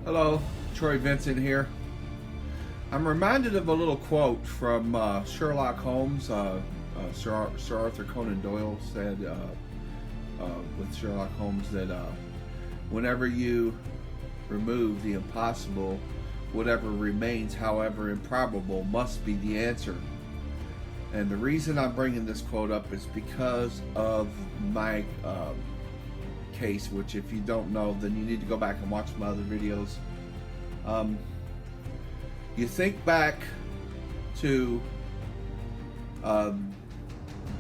Hello, Troy Vincent here. I'm reminded of a little quote from Sherlock Holmes. Sir Arthur Conan Doyle said with Sherlock Holmes that whenever you remove the impossible, whatever remains, however improbable, must be the answer. And the reason I'm bringing this quote up is because of my case, which if you don't know, then you need to go back and watch my other videos. You think back to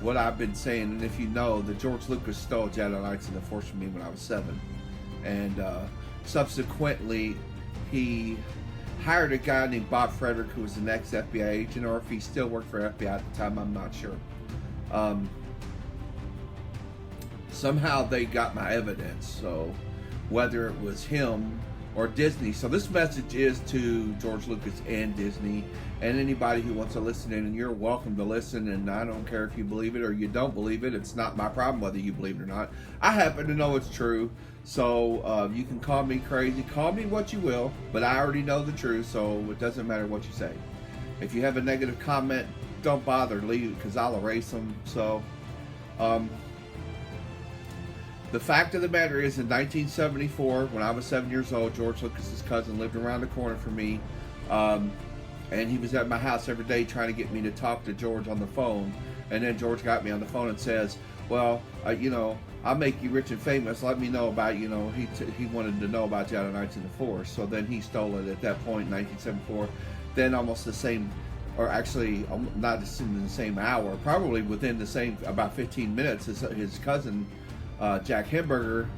what I've been saying, and if you know that George Lucas stole Jedi Knights and the Force from me when I was 7, and subsequently he hired a guy named Bob Frederick, who was an ex-FBI agent, or if he still worked for FBI at the time, I'm not sure. Somehow they got my evidence, so whether it was him or Disney. So this message is to George Lucas and Disney and anybody who wants to listen in, and you're welcome to listen, and I don't care if you believe it or you don't believe it. It's not my problem whether you believe it or not. I happen to know it's true, so you can call me crazy, call me what you will, but I already know the truth, so it doesn't matter what you say. If you have a negative comment, don't bother, leave, because I'll erase them. So the fact of the matter is, in 1974, when I was 7 years old, George Lucas's cousin lived around the corner from me, and he was at my house every day trying to get me to talk to George on the phone. And then George got me on the phone and says, well, I'll make you rich and famous. Let me know about, he wanted to know about Jedi Knights in the Force. So then he stole it at that point in 1974. Then almost the same, or actually not in the same hour, probably within the same, about 15 minutes, his cousin, Jack Hamburger,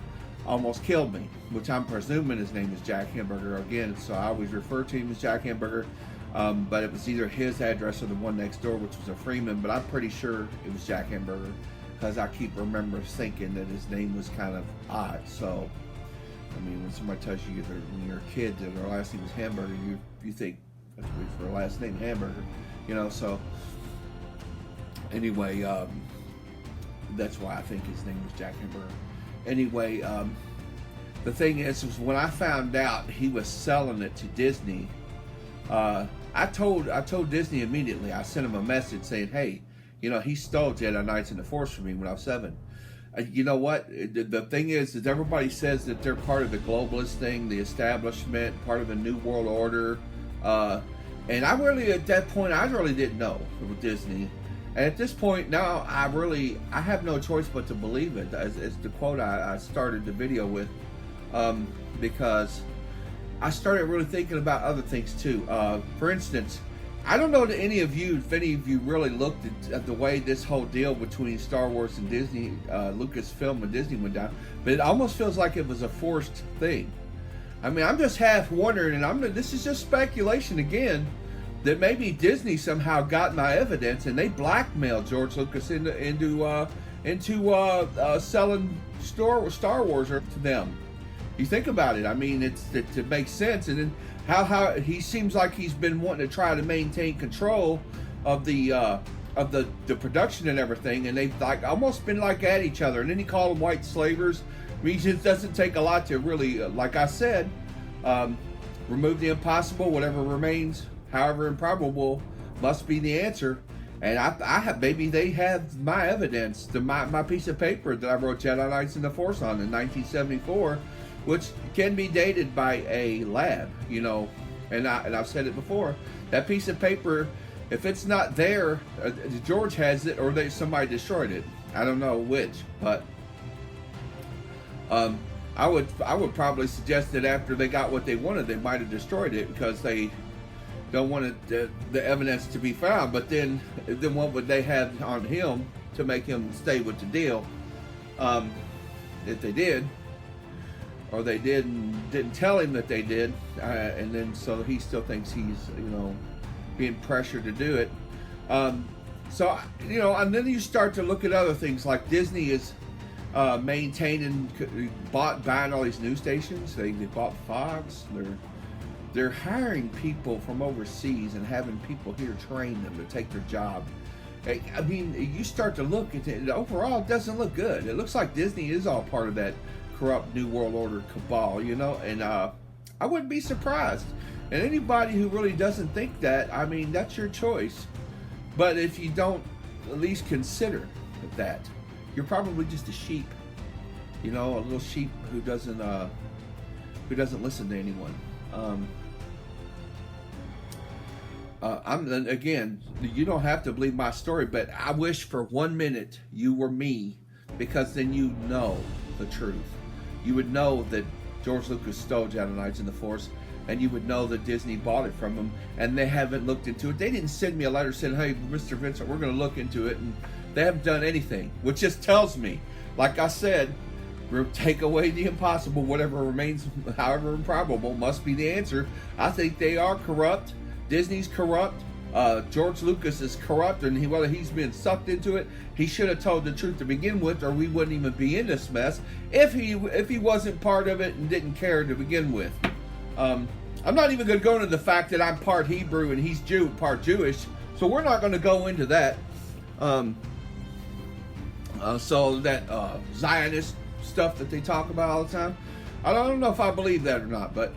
almost killed me, which I'm presuming his name is Jack Hamburger again, so I always refer to him as Jack Hamburger, but it was either his address or the one next door, which was a Freeman, but I'm pretty sure it was Jack Hamburger, because I remember thinking that his name was kind of odd. So I mean, when somebody tells you that when you're a kid that their last name is Hamburger, you think that's weird for a last name Hamburger, so anyway, that's why I think his name was Jack Hamburger. Anyway, the thing is when I found out he was selling it to Disney, I told Disney immediately. I sent him a message saying, hey, he stole Jedi Knights and the Force from me when I was 7. You know what? The thing is everybody says that they're part of the globalist thing, the establishment, part of the New World Order. And I really, at that point, I really didn't know with Disney. And at this point now, I have no choice but to believe it. As the quote I started the video with, because I started really thinking about other things too. For instance, I don't know that if any of you really looked at the way this whole deal between Star Wars and Disney, Lucasfilm and Disney went down, but it almost feels like it was a forced thing. I mean, I'm just half wondering, and this is just speculation again, that maybe Disney somehow got my evidence and they blackmailed George Lucas into selling Star Wars to them. You think about it. I mean, it makes sense. And then how he seems like he's been wanting to try to maintain control of the production and everything, and they've almost been at each other. And then he called them white slavers. I mean, it doesn't take a lot to really, like I said, remove the impossible, whatever remains, however improbable, must be the answer. And I have, maybe they have my evidence, my piece of paper that I wrote Jedi Knights in the Force on in 1974, which can be dated by a lab, and I've said it before. That piece of paper, if it's not there, George has it, or somebody destroyed it. I don't know which, but I would probably suggest that after they got what they wanted, they might have destroyed it because they don't want the evidence to be found. But then what would they have on him to make him stay with the deal? If they did, or they didn't tell him that they did, and then so he still thinks he's being pressured to do it. So and then you start to look at other things like Disney is maintaining, buying all these news stations. They bought Fox. They're hiring people from overseas and having people here train them to take their job. I mean, you start to look at it, overall it doesn't look good. It looks like Disney is all part of that corrupt New World Order cabal, and I wouldn't be surprised. And anybody who really doesn't think that, I mean, that's your choice. But if you don't at least consider that, you're probably just a sheep. You know, a little sheep who doesn't listen to anyone. Again, you don't have to believe my story, but I wish for 1 minute you were me, because then you know the truth. You would know that George Lucas stole Jedi Knights in the Force, and you would know that Disney bought it from them, and they haven't looked into it. They didn't send me a letter saying, hey, Mr. Vincent, we're going to look into it, and they haven't done anything, which just tells me, like I said, take away the impossible, whatever remains, however improbable, must be the answer. I think they are corrupt. Disney's corrupt. George Lucas is corrupt, and whether he's been sucked into it, he should have told the truth to begin with, or we wouldn't even be in this mess if he wasn't part of it and didn't care to begin with. I'm not even going to go into the fact that I'm part Hebrew and he's part Jewish, so we're not going to go into that. So that Zionist stuff that they talk about all the time, I don't know if I believe that or not, but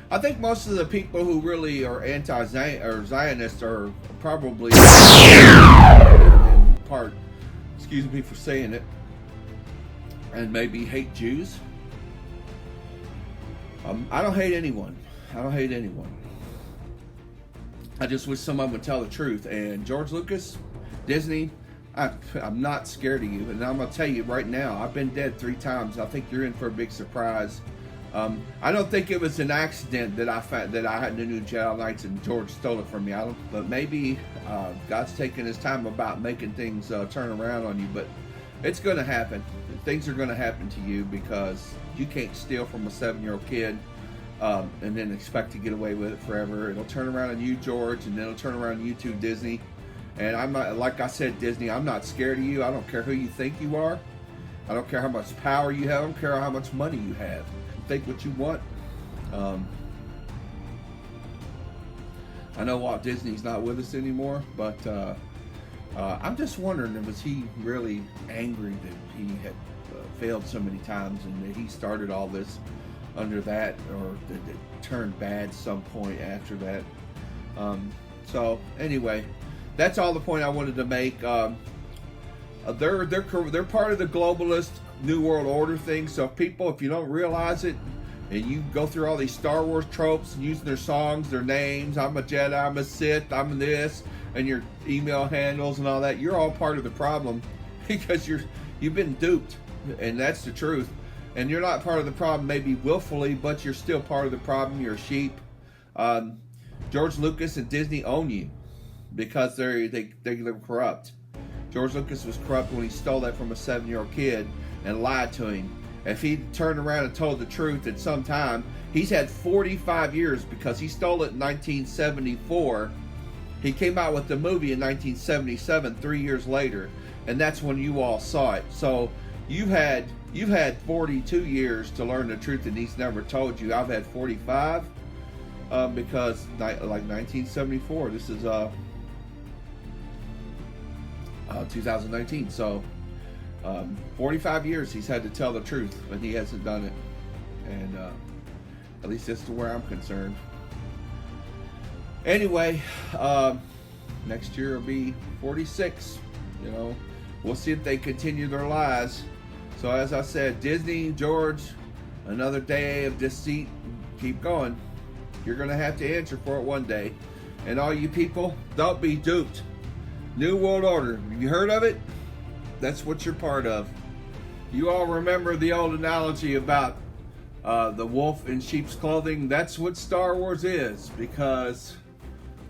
I think most of the people who really are anti-Zionist are probably part, excuse me for saying it, and maybe hate Jews. I don't hate anyone. I don't hate anyone. I just wish someone would tell the truth. And George Lucas, Disney, I'm not scared of you. And I'm going to tell you right now, I've been dead 3 times. I think you're in for a big surprise. I don't think it was an accident that I had the new Jedi Knights and George stole it from me. But maybe God's taking his time about making things turn around on you. But it's going to happen. Things are going to happen to you, because you can't steal from a 7-year-old kid and then expect to get away with it forever. It'll turn around on you, George, and then it'll turn around on you too, Disney. And I'm not, like I said, Disney, I'm not scared of you. I don't care who you think you are. I don't care how much power you have. I don't care how much money you have. Think what you want. I know Walt Disney's not with us anymore, but I'm just wondering, was he really angry that he had failed so many times, and that he started all this under that, or did it turn bad some point after that? So anyway, that's all the point I wanted to make. They're part of the globalist New World Order thing. So people, if you don't realize it, and you go through all these Star Wars tropes and using their songs, their names, I'm a Jedi, I'm a Sith, I'm this, and your email handles and all that, you're all part of the problem, because you've been duped, and that's the truth. And you're not part of the problem maybe willfully, but you're still part of the problem. You're a sheep. George Lucas and Disney own you, because they're corrupt. George Lucas was corrupt when he stole that from a 7-year-old kid and lied to him. If he turned around and told the truth at some time, he's had 45 years, because he stole it in 1974. He came out with the movie in 1977, 3 years later, and that's when you all saw it. So you've had 42 years to learn the truth, and he's never told you. I've had 45, because like 1974. This is 2019. So 45 years he's had to tell the truth, but he hasn't done it. And at least that's to where I'm concerned. Anyway, next year will be 46. You know, we'll see if they continue their lies. So as I said, Disney, George, another day of deceit. Keep going. You're going to have to answer for it one day. And all you people, don't be duped. New World Order. Have you heard of it? That's what you're part of. You all remember the old analogy about the wolf in sheep's clothing? That's what Star Wars is, because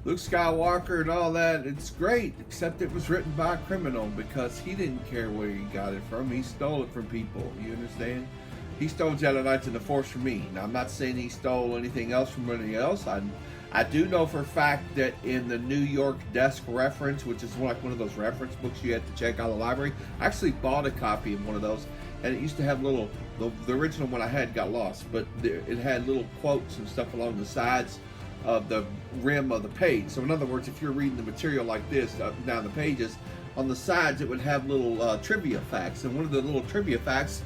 Luke Skywalker and all that, it's great, except it was written by a criminal, because he didn't care where he got it from. He stole it from people. You understand? He stole Jedi Knights in the Force from me. Now, I'm not saying he stole anything else from anybody else. I do know for a fact that in the New York Desk Reference, which is like one of those reference books you have to check out of the library, I actually bought a copy of one of those, and it used to have little, the original one I had got lost, but it had little quotes and stuff along the sides of the rim of the page. So in other words, if you're reading the material like this up and down the pages, on the sides it would have little trivia facts, and one of the little trivia facts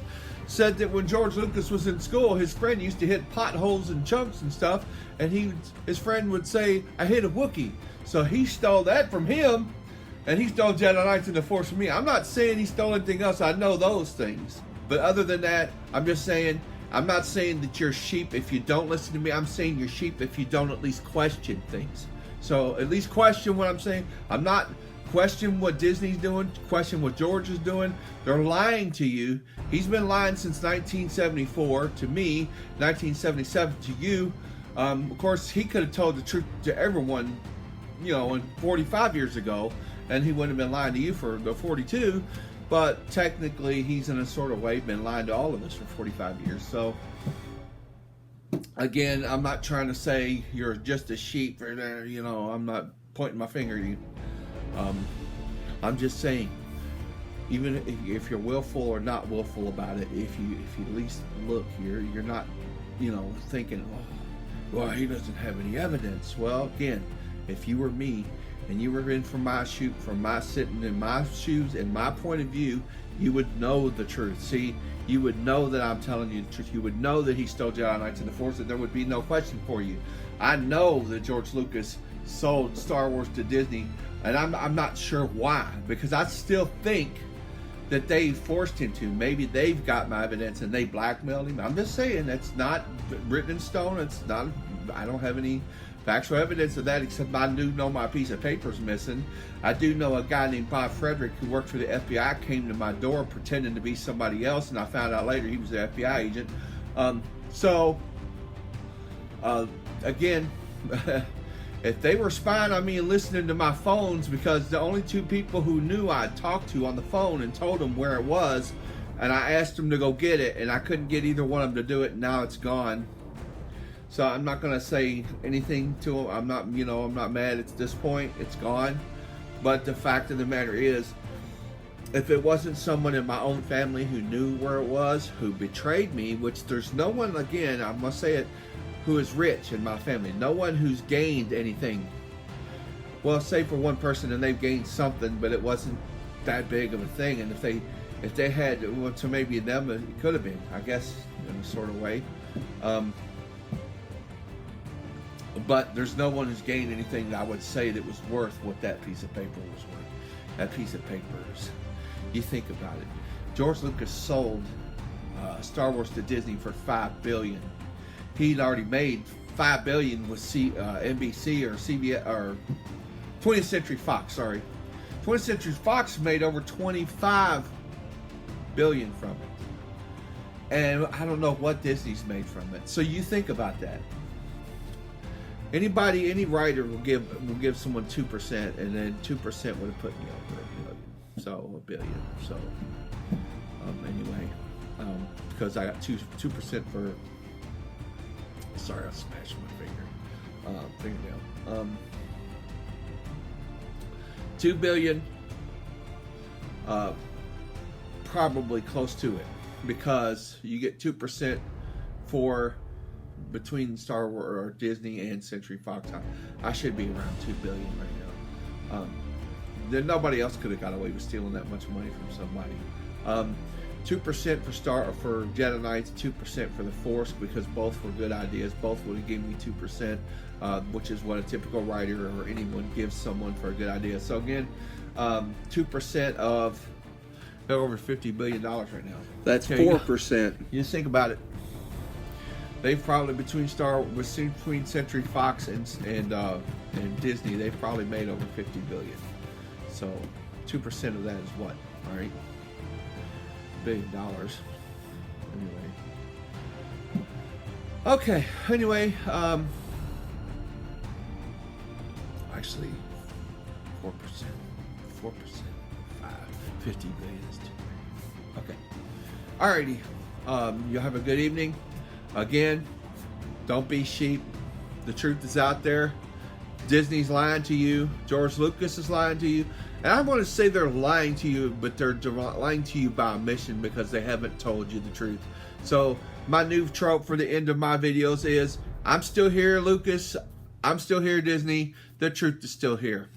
said that when George Lucas was in school, his friend used to hit potholes and chunks and stuff, and his friend would say, "I hit a Wookiee." So he stole that from him, and he stole Jedi Knights in the Force from me. I'm not saying he stole anything else. I know those things. But other than that, I'm just saying, I'm not saying that you're sheep if you don't listen to me. I'm saying you're sheep if you don't at least question things. So at least question what I'm saying. I'm not question what Disney's doing, question what George is doing. They're lying to you. He's been lying since 1974 to me, 1977 to you. Of course, he could have told the truth to everyone, 45 years ago, and he wouldn't have been lying to you for the 42. But technically, he's in a sort of way been lying to all of us for 45 years. So, again, I'm not trying to say you're just a sheep. Or, I'm not pointing my finger at you. I'm just saying, even if you're willful or not willful about it, if you at least look, you're not, thinking, oh, well, he doesn't have any evidence. Well, again, if you were me, and you were in from my sitting in my shoes and my point of view, you would know the truth. See, you would know that I'm telling you the truth. You would know that he stole Jedi Knights in the Force, and there would be no question for you. I know that George Lucas sold Star Wars to Disney, and I'm not sure why, because I still think that they forced him to. Maybe they've got my evidence and they blackmailed him. I'm just saying, that's not written in stone. It's not. I don't have any factual evidence of that, except I do know my piece of paper's missing. I do know a guy named Bob Frederick who worked for the FBI came to my door pretending to be somebody else, and I found out later he was an FBI agent. Again, if they were spying on me and listening to my phones, because the only two people who knew I'd talked to on the phone and told them where it was, and I asked them to go get it, and I couldn't get either one of them to do it, and now it's gone. So I'm not going to say anything to him. I'm not mad at this point. It's gone. But the fact of the matter is, if it wasn't someone in my own family who knew where it was, who betrayed me, which there's no one, again, I must say it, who is rich in my family. No one who's gained anything. Well, say for one person and they've gained something, but it wasn't that big of a thing. And if they had, well, to maybe them, it could have been, I guess, in a sort of way. But there's no one who's gained anything that I would say that was worth what that piece of paper was worth. That piece of paper is, you think about it. George Lucas sold Star Wars to Disney for $5 billion. He'd already made $5 billion with NBC or CBS or 20th Century Fox. Sorry, 20th Century Fox made over $25 billion from it, and I don't know what Disney's made from it. So you think about that. Any writer will give someone 2%, and then 2% would have put me over $1 billion. So $1 billion. So anyway, because I got 2% for. Sorry, I smashed my fingernail. $2 billion. Probably close to it, because you get 2% for. Between Star Wars or Disney and Century Fox, I should be around $2 billion right now. Then nobody else could have got away with stealing that much money from somebody. 2% for Jedi Knights, 2% for the Force, because both were good ideas. Both would have given me 2%, which is what a typical writer or anyone gives someone for a good idea. So again, 2% of over $50 billion right now. That's 4%. You just think about it. They've probably between Century Fox and Disney, they've probably made over $50 billion. So 2% of that is what? All right, $1 billion. Anyway. Okay. Anyway, actually, 4%, 5, $50 billion is $2 billion. Okay. Alrighty. You have a good evening. Again, don't be sheep. The truth is out there. Disney's lying to you. George Lucas is lying to you. And I want to say they're lying to you, but they're lying to you by omission, because they haven't told you the truth. So my new trope for the end of my videos is, I'm still here, Lucas. I'm still here, Disney. The truth is still here.